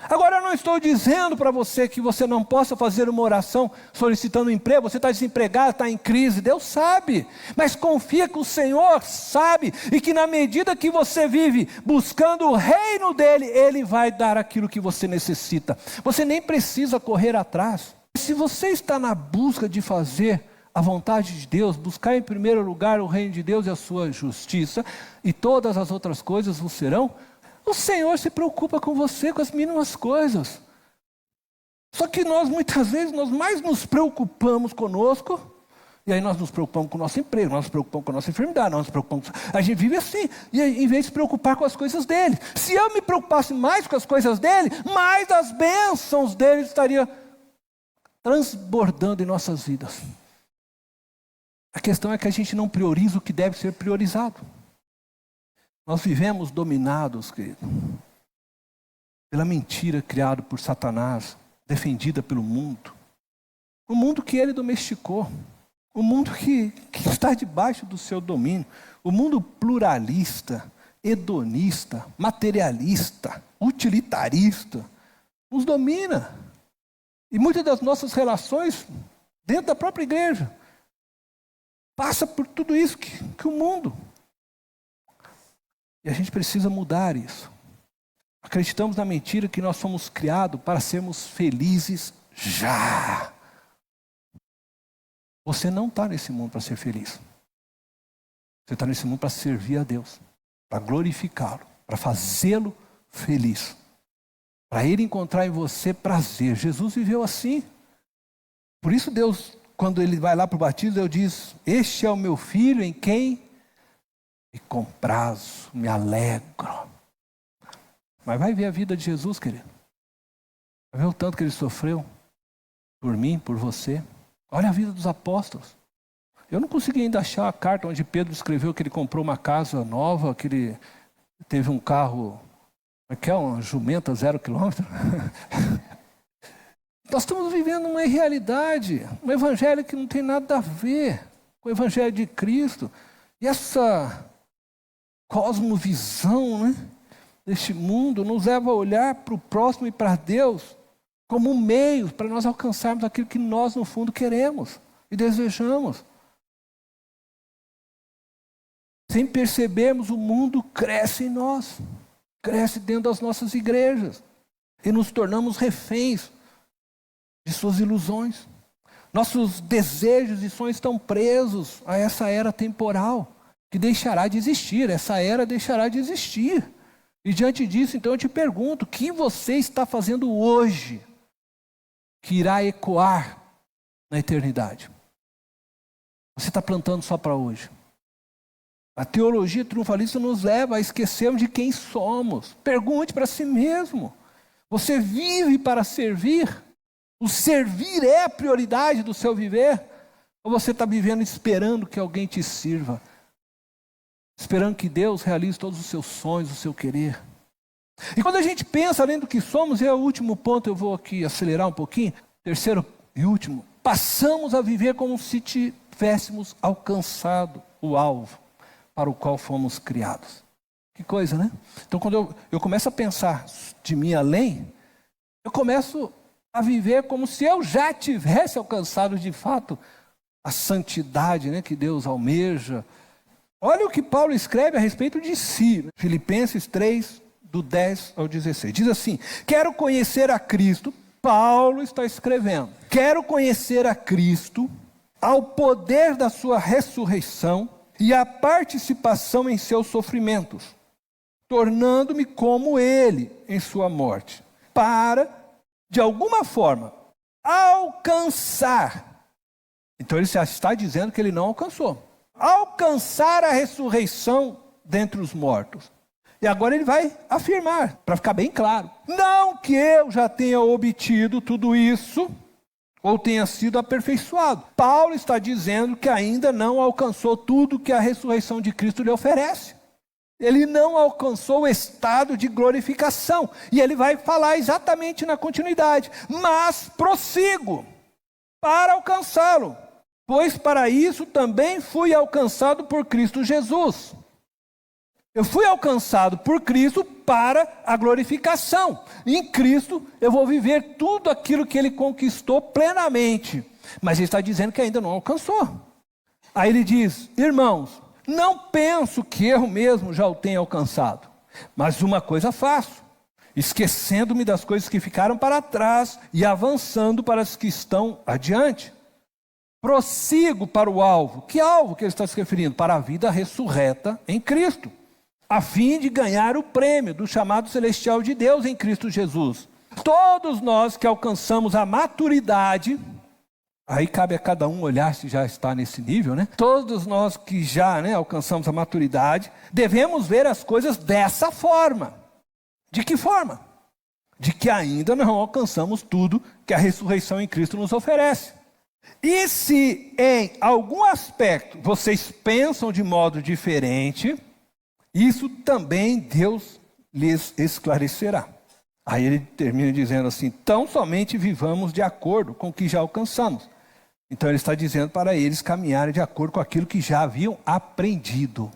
Agora eu não estou dizendo para você que você não possa fazer uma oração solicitando um emprego. Você está desempregado, está em crise, Deus sabe. Mas confia que o Senhor sabe e que na medida que você vive buscando o reino dEle, Ele vai dar aquilo que você necessita. Você nem precisa correr atrás. Se você está na busca de fazer a vontade de Deus, buscar em primeiro lugar o reino de Deus e a sua justiça, e todas as outras coisas vos serão, o Senhor se preocupa com você, com as mínimas coisas. Só que nós muitas vezes, nós mais nos preocupamos conosco, e aí nós nos preocupamos com o nosso emprego, nós nos preocupamos com a nossa enfermidade, nós nos preocupamos, a gente vive assim, e aí, em vez de se preocupar com as coisas dele. Se eu me preocupasse mais com as coisas dele, mais as bênçãos dele estariam transbordando em nossas vidas. A questão é que a gente não prioriza o que deve ser priorizado. Nós vivemos dominados, querido, pela mentira criada por Satanás, defendida pelo mundo. O mundo que ele domesticou. O mundo que está debaixo do seu domínio. O mundo pluralista, hedonista, materialista, utilitarista, nos domina. E muitas das nossas relações, dentro da própria igreja, passa por tudo isso que o mundo. E a gente precisa mudar isso. Acreditamos na mentira que nós somos criados para sermos felizes já. Você não está nesse mundo para ser feliz. Você está nesse mundo para servir a Deus, para glorificá-lo, para fazê-lo feliz, para Ele encontrar em você prazer. Jesus viveu assim. Por isso Deus, quando Ele vai lá para o batismo, Deus diz: este é o meu filho em quem me comprazo, me alegro. Mas vai ver a vida de Jesus, querido. Vai ver o tanto que Ele sofreu por mim, por você. Olha a vida dos apóstolos. Eu não consegui ainda achar a carta onde Pedro escreveu que ele comprou uma casa nova, que ele teve um carro, que é uma jumenta 0 quilômetro. Nós estamos vivendo uma irrealidade, um evangelho que não tem nada a ver com o evangelho de Cristo. E essa cosmovisão, né, deste mundo nos leva a olhar para o próximo e para Deus como um meio para nós alcançarmos aquilo que nós, no fundo, queremos e desejamos. Sem percebermos, o mundo cresce em nós, cresce dentro das nossas igrejas e nos tornamos reféns de suas ilusões. Nossos desejos e sonhos estão presos a essa era temporal que deixará de existir. Essa era deixará de existir. E diante disso, então eu te pergunto, o que você está fazendo hoje que irá ecoar na eternidade? Você está plantando só para hoje? A teologia triunfalista nos leva a esquecermos de quem somos. Pergunte para si mesmo. Você vive para servir? O servir é a prioridade do seu viver? Ou você está vivendo esperando que alguém te sirva? esperando que Deus realize todos os seus sonhos, o seu querer. E quando a gente pensa além do que somos, e é o último ponto, eu vou aqui acelerar um pouquinho, terceiro e último, passamos a viver como se tivéssemos alcançado o alvo para o qual fomos criados. Que coisa, né? Então quando eu começo a pensar de mim além, eu começo a viver como se eu já tivesse alcançado de fato a santidade, né, que Deus almeja. Olha o que Paulo escreve a respeito de si. Filipenses 3, do 10 ao 16. Diz assim: quero conhecer a Cristo. Paulo está escrevendo. Quero conhecer a Cristo, ao poder da sua ressurreição e a participação em seus sofrimentos, tornando-me como ele em sua morte, para, de alguma forma, alcançar. Então ele já está dizendo que ele não alcançou. Alcançar a ressurreição dentre os mortos. E agora ele vai afirmar, para ficar bem claro. Não que eu já tenha obtido tudo isso, ou tenha sido aperfeiçoado. Paulo está dizendo que ainda não alcançou tudo que a ressurreição de Cristo lhe oferece. Ele não alcançou o estado de glorificação. E ele vai falar exatamente na continuidade. Mas prossigo para alcançá-lo, pois para isso também fui alcançado por Cristo Jesus. Eu fui alcançado por Cristo para a glorificação. Em Cristo eu vou viver tudo aquilo que ele conquistou plenamente. Mas ele está dizendo que ainda não alcançou. Aí ele diz: irmãos, não penso que eu mesmo já o tenha alcançado. Mas uma coisa faço, esquecendo-me das coisas que ficaram para trás e avançando para as que estão adiante. Prossigo para o alvo. Que alvo que ele está se referindo? Para a vida ressurreta em Cristo, a fim de ganhar o prêmio do chamado celestial de Deus em Cristo Jesus. Todos nós que alcançamos a maturidade, aí cabe a cada um olhar se já está nesse nível, né? Todos nós que já alcançamos a maturidade, devemos ver as coisas dessa forma. De que forma? De que ainda não alcançamos tudo que a ressurreição em Cristo nos oferece. E se em algum aspecto vocês pensam de modo diferente, isso também Deus lhes esclarecerá. Aí ele termina dizendo assim: tão somente vivamos de acordo com o que já alcançamos. Então ele está dizendo para eles caminharem de acordo com aquilo que já haviam aprendido.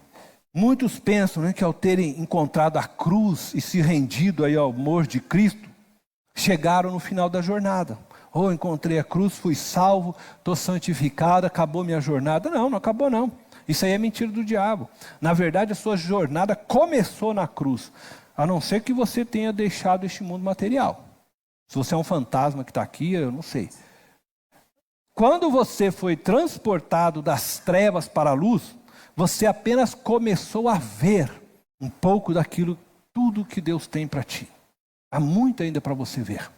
Muitos pensam que ao terem encontrado a cruz e se rendido aí ao amor de Cristo, chegaram no final da jornada. Encontrei a cruz, fui salvo, estou santificado, acabou minha jornada. Não, não acabou não. Isso aí é mentira do diabo. Na verdade, a sua jornada começou na cruz. A não ser que você tenha deixado este mundo material. Se você é um fantasma que está aqui, eu não sei. Quando você foi transportado das trevas para a luz, você apenas começou a ver um pouco daquilo, tudo que Deus tem para ti. Há muito ainda para você ver.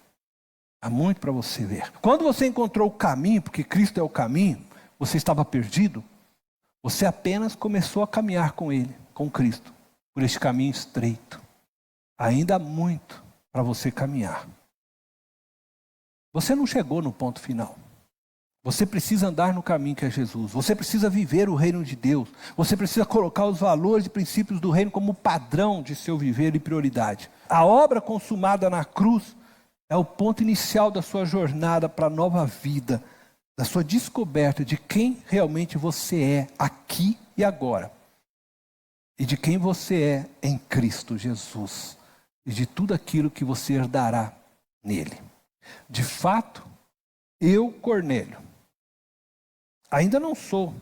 Há muito para você ver. Quando você encontrou o caminho, porque Cristo é o caminho, você estava perdido, você apenas começou a caminhar com Ele, com Cristo, por este caminho estreito. Ainda há muito para você caminhar. Você não chegou no ponto final. Você precisa andar no caminho que é Jesus. Você precisa viver o reino de Deus. Você precisa colocar os valores e princípios do reino como padrão de seu viver e prioridade. A obra consumada na cruz é o ponto inicial da sua jornada para a nova vida, da sua descoberta de quem realmente você é aqui e agora. E de quem você é em Cristo Jesus. E de tudo aquilo que você herdará nele. De fato, eu, Cornélio, ainda não sou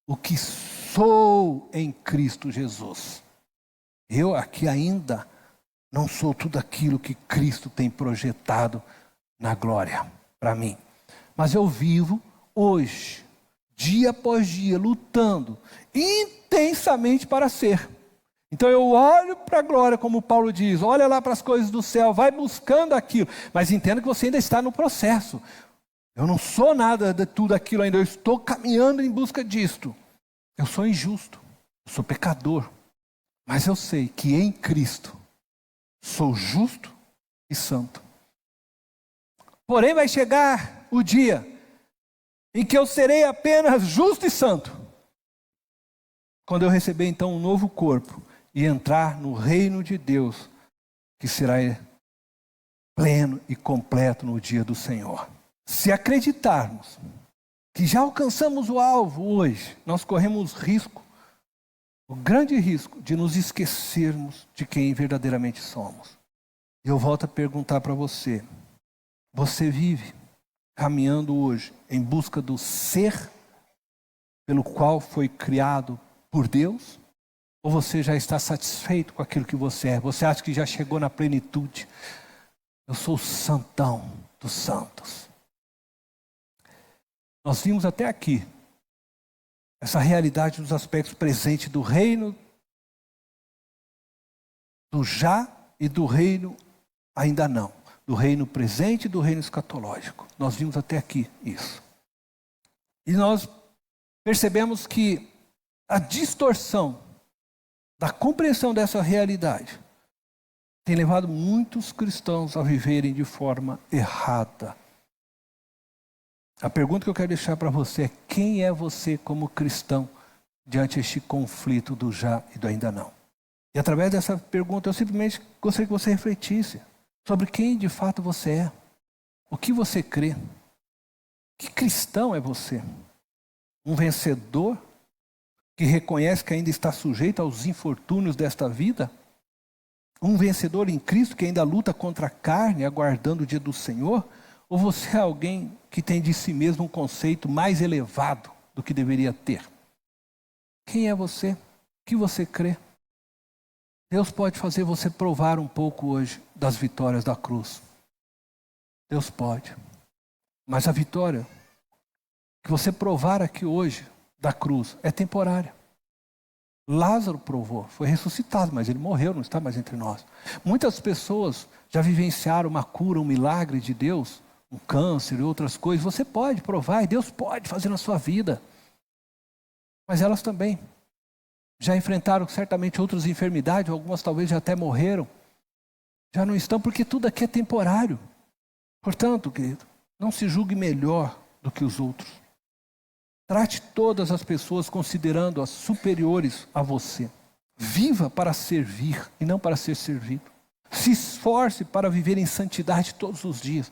o que sou em Cristo Jesus. Eu aqui ainda não sou tudo aquilo que Cristo tem projetado na glória para mim. Mas eu vivo hoje, dia após dia, lutando intensamente para ser. Então eu olho para a glória, como Paulo diz, olha lá para as coisas do céu, vai buscando aquilo. Mas entenda que você ainda está no processo. Eu não sou nada de tudo aquilo ainda, eu estou caminhando em busca disto. Eu sou injusto, eu sou pecador. Mas eu sei que em Cristo sou justo e santo. Porém vai chegar o dia em que eu serei apenas justo e santo. quando eu receber então um novo corpo e entrar no reino de Deus, que será pleno e completo no dia do Senhor. Se acreditarmos que já alcançamos o alvo hoje, nós corremos risco, o grande risco de nos esquecermos de quem verdadeiramente somos. E eu volto a perguntar para você, você vive caminhando hoje em busca do ser pelo qual foi criado por Deus? Ou você já está satisfeito com aquilo que você é? Você acha que já chegou na plenitude? Eu sou o santão dos santos. Nós vimos até aqui essa realidade dos aspectos presentes do reino do já e do reino ainda não. Do reino presente e do reino escatológico. Nós vimos até aqui isso. E nós percebemos que a distorção da compreensão dessa realidade tem levado muitos cristãos a viverem de forma errada. A pergunta que eu quero deixar para você é: quem é você como cristão diante deste conflito do já e do ainda não? E através dessa pergunta eu simplesmente gostaria que você refletisse sobre quem de fato você é, o que você crê, que cristão é você? Um vencedor que reconhece que ainda está sujeito aos infortúnios desta vida? Um vencedor em Cristo que ainda luta contra a carne, aguardando o dia do Senhor? Ou você é alguém que tem de si mesmo um conceito mais elevado do que deveria ter? Quem é você? O que você crê? Deus pode fazer você provar um pouco hoje das vitórias da cruz. Deus pode. Mas a vitória que você provar aqui hoje da cruz é temporária. Lázaro provou, foi ressuscitado, mas ele morreu, não está mais entre nós. Muitas pessoas já vivenciaram uma cura, um milagre de Deus, um câncer e outras coisas. Você pode provar e Deus pode fazer na sua vida. Mas elas também já enfrentaram certamente outras enfermidades, algumas talvez já até morreram. Já não estão, porque tudo aqui é temporário. Portanto, querido, não se julgue melhor do que os outros. Trate todas as pessoas considerando-as superiores a você. Viva para servir e não para ser servido. Se esforce para viver em santidade todos os dias.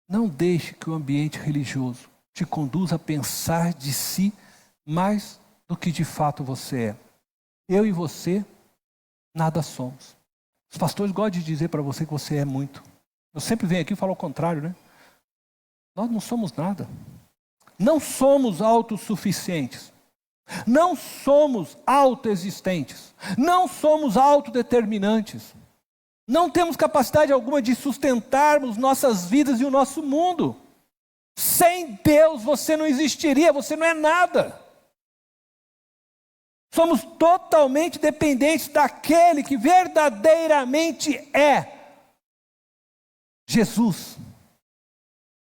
Não deixe que o ambiente religioso te conduza a pensar de si mais do que de fato você é. Eu e você, nada somos. Os pastores gostam de dizer para você que você é muito. Eu sempre venho aqui e falo o contrário, né? Nós não somos nada. Não somos autossuficientes. Não somos autoexistentes. Não somos autodeterminantes. Não temos capacidade alguma de sustentarmos nossas vidas e o nosso mundo. Sem Deus você não existiria, você não é nada. Somos totalmente dependentes daquele que verdadeiramente é Jesus.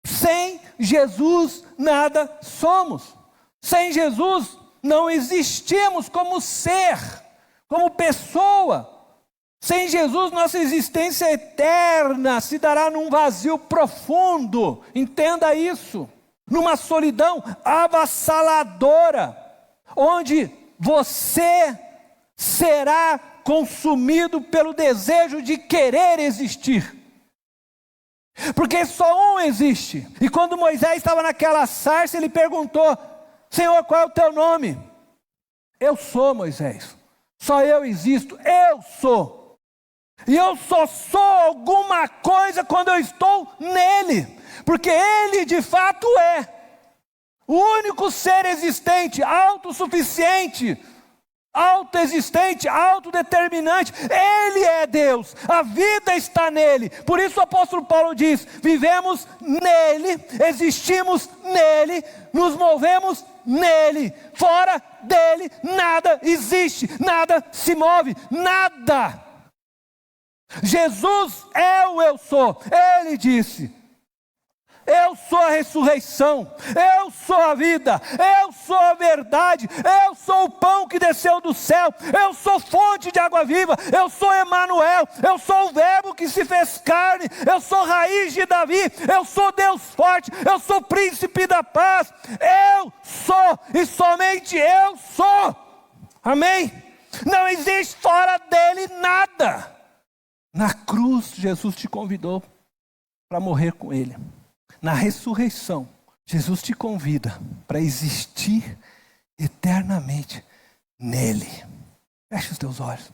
Sem Jesus nada somos. Sem Jesus não existimos como ser, como pessoa. Sem Jesus nossa existência eterna se dará num vazio profundo. Entenda isso. Numa solidão avassaladora, onde você será consumido pelo desejo de querer existir. Porque só um existe. E quando Moisés estava naquela sarça, ele perguntou: Senhor, qual é o teu nome? Eu sou, Moisés. Só eu existo. Eu sou. E eu só sou alguma coisa quando eu estou nele. Porque ele de fato é o único ser existente, autossuficiente, autoexistente, autodeterminante. Ele é Deus, a vida está nele. Por isso o apóstolo Paulo diz: vivemos nele, existimos nele, nos movemos nele. Fora dele nada existe, nada se move, nada. Jesus é o eu sou. Ele disse: Eu sou a ressurreição, eu sou a vida, eu sou a verdade, eu sou o pão que desceu do céu, eu sou fonte de água viva, eu sou Emanuel, eu sou o verbo que se fez carne, eu sou raiz de Davi, eu sou Deus forte, eu sou príncipe da paz, eu sou e somente eu sou. Amém? Não existe fora dele nada. Na cruz, Jesus te convidou para morrer com ele. Na ressurreição, Jesus te convida para existir eternamente nele. Feche os teus olhos.